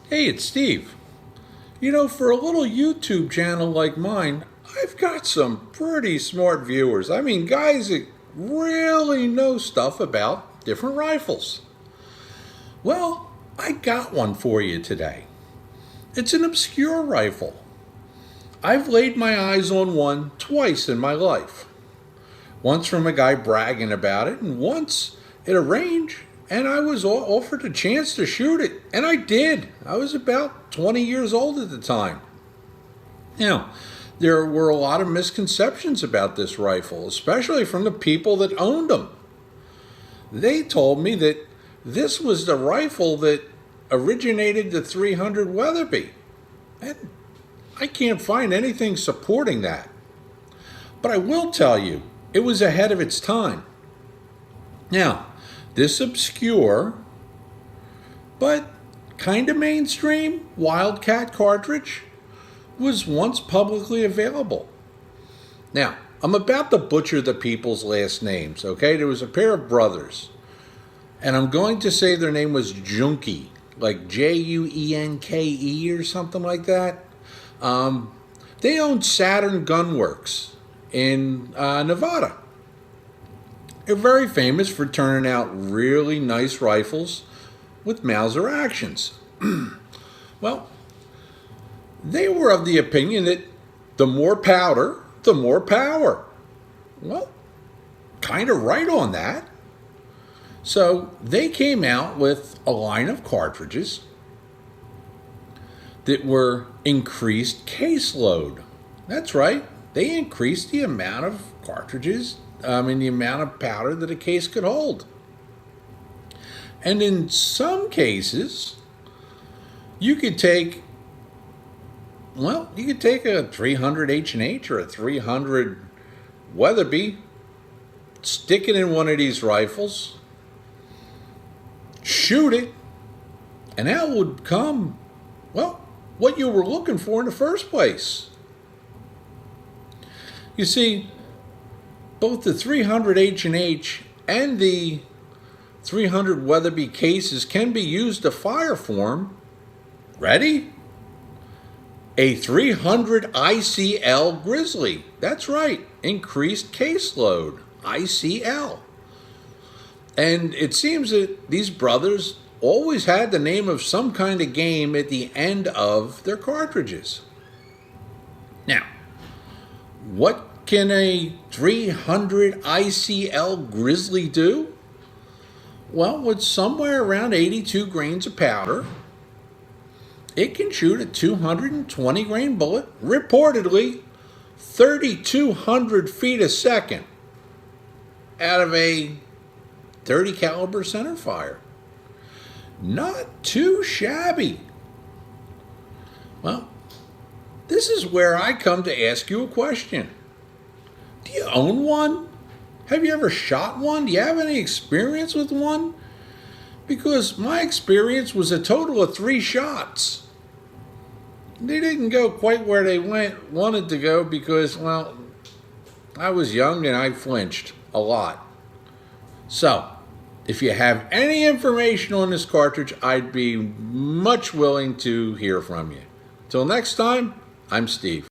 Hey, it's Steve. For a little YouTube channel like mine, I've got some pretty smart viewers. I mean, guys that really know stuff about different rifles. Well, I got one for you today. It's an obscure rifle. I've laid my eyes on one twice in my life. Once from a guy bragging about it, and once at a range, and I was offered a chance to shoot it, and I did. I was about 20 years old at the time. Now, there were a lot of misconceptions about this rifle, especially from the people that owned them. They told me that this was the rifle that originated the 300 Weatherby, and I can't find anything supporting that. But I will tell you, it was ahead of its time. Now, this obscure, but kind of mainstream Wildcat cartridge was once publicly available. Now, I'm about to butcher the people's last names, okay? There was a pair of brothers, and I'm going to say their name was Junke, like Juenke or something like that. They owned Saturn Gunworks in Nevada. They're very famous for turning out really nice rifles with Mauser actions. Well, they were of the opinion that the more powder, the more power. Well, kind of right on that. So they came out with a line of cartridges that were increased case load. That's right. They increased the amount of cartridges, the amount of powder that a case could hold. And in some cases, you could take a 300 H&H or a 300 Weatherby, stick it in one of these rifles, shoot it, and out would come, what you were looking for in the first place. You see, both the 300 H&H and the 300 Weatherby cases can be used to fire form, ready? A 300 ICL Grizzly. That's right, increased case load, ICL. And it seems that these brothers always had the name of some kind of game at the end of their cartridges. Now, what can a 300 ICL Grizzly do? Well, with somewhere around 82 grains of powder, it can shoot a 220 grain bullet, reportedly 3,200 feet a second out of a 30 caliber centerfire. Not too shabby. Well, this is where I come to ask you a question. Do you own one? Have you ever shot one? Do you have any experience with one? Because my experience was a total of 3 shots. They didn't go quite where they wanted to go because, I was young and I flinched a lot. So, if you have any information on this cartridge, I'd be much willing to hear from you. Till next time, I'm Steve.